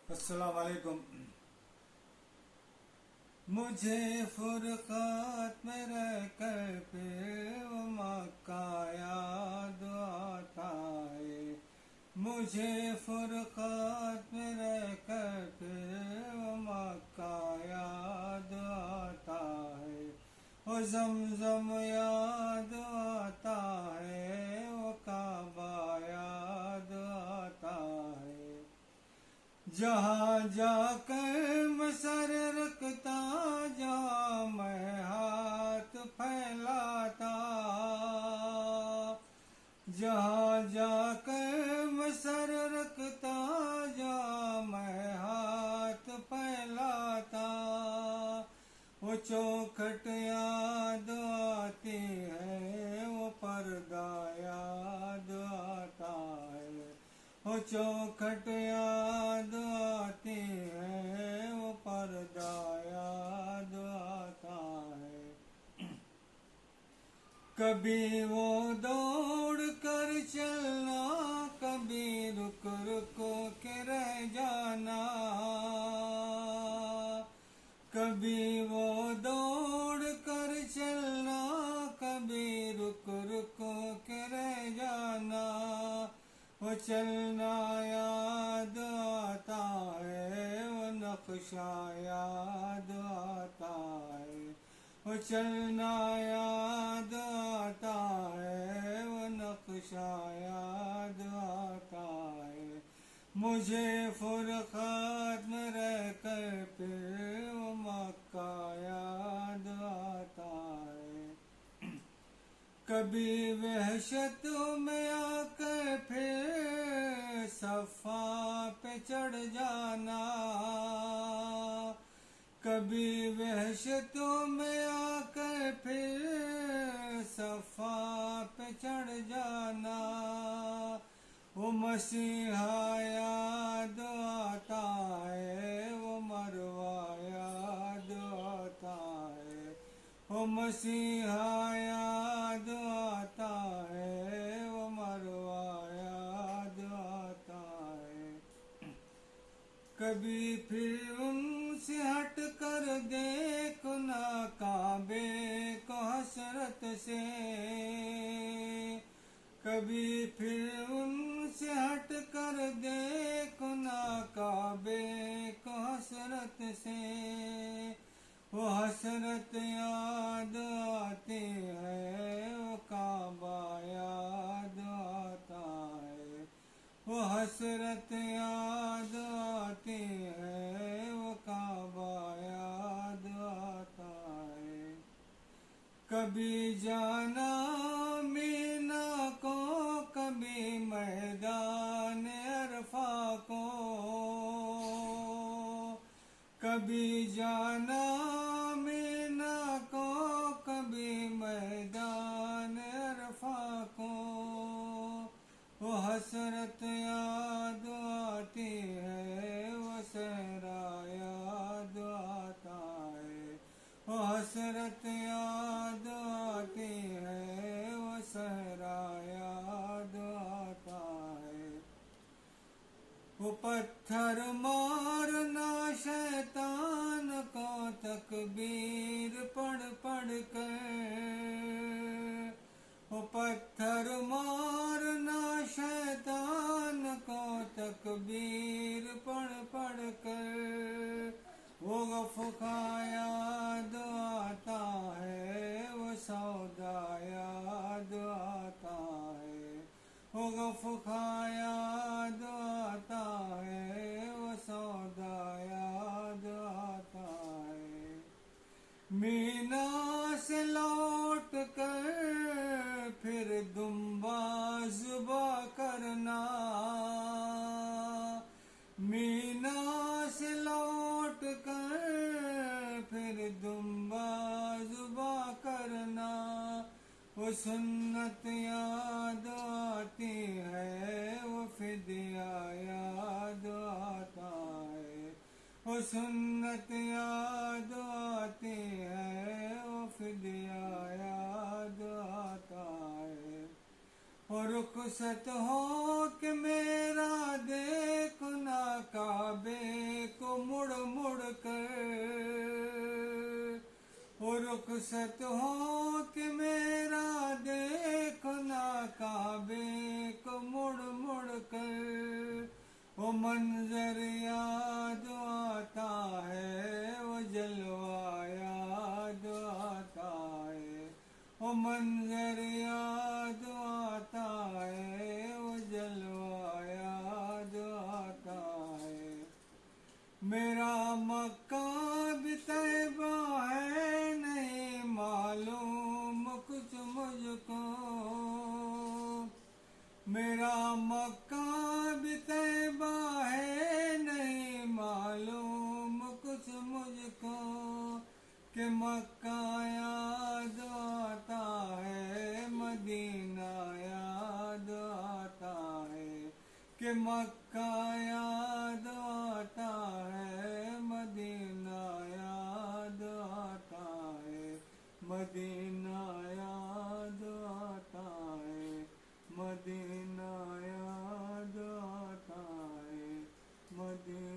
अस्सलाम वालेकुम। मुझे फुरक़ात में रह कर फिर वो मक्का याद आता है। मुझे फुरक़ात में रह कर फिर वो मक्का याद आता है। वो ज़मज़म याद आता है, वो काबा याद आता है। जहाँ जाकर मैं सर रखता, जहाँ मैं हाथ फैलाता, जहाँ जाकर मैं सर रखता, जहाँ मैं हाथ फैलाता, वो चौखट याद आती है, वो पर्दा याद आता है। वो चौखट याद आती है, वो पर्दा याद आता है। कभी वो दौड़ कर चलना, कभी रुक रुक के रह जाना, कभी वो दौड़ कर चलना, कभी रुक रुक के रह जाना। वो चलना याद आता है, वो नक्शा याद आता है। वो चलना याद आता है, वो नक्शा याद आता है। मुझे फुरक़ात में रह कर फिर वो मक्का याद आता है। कभी वहशत में आकर फिर सफ़ा पे चढ़ जाना, कभी वहशत में आकर फिर सफ़ा पे चढ़ जाना। वो मसीहा याद आता है, वो मरवा याद आता है। वो मसीहा याद आता है, वो मरवा याद आता है। कभी फिर उनसे हट कर देखो ना काबे को हसरत से, कभी फिर उनसे हट कर देखो ना काबे को हसरत से। वो हसरत याद आती है, वो काबा याद आता है। वो हसरत याद आती है, वो काबा याद आता है। कभी जाना मीना को, कभी मैदान अरफा को, कभी जाना मीना को, कभी मैदान अरफा को। वो हसरत याद आती है, वो सहरा याद आता है। वो हसरत याद आती है, वो सहरा याद आता है। वो पत्थर मारना शैतान को तकबीर पढ़ पढ़ कर, वो पत्थर मारना शैतान को तकबीर पढ़ पढ़ कर। वो गफ़ा याद आता है, वो सौदा याद आता है। वो गफ़ा याद आता है, वो सौदा याद आता है। मीना से लौट कर फिर दुम्बा ज़ुबा करना, मीना से लौट कर फिर दुम्बा ज़ुबा करना। वो सुन्नत याद आती है, वो फिदिया याद आता है। वो सुन्नत याद आती है, वो फिदिया याद आता है। और रुखसत हो कि मेरा देखना काबे रुखसत हो कि मेरा देखो ना काबे को मुड़ मुड़ कर, वो मंजर याद आता है, वो जलवा याद आता है, वो मंजर याद आता है, वो जलवा याद आता है। मेरा मक्का भी तैबा है, नहीं मालूम कुछ मुझको। मेरा मक्का भी तैबा है, नहीं मालूम कुछ मुझको। कि मक्का याद आता है, मदीना याद आता है। कि मक्का याद आता है, मदीना याद आता है, मदीना याद आता है, मदीना याद आता है, मदीना।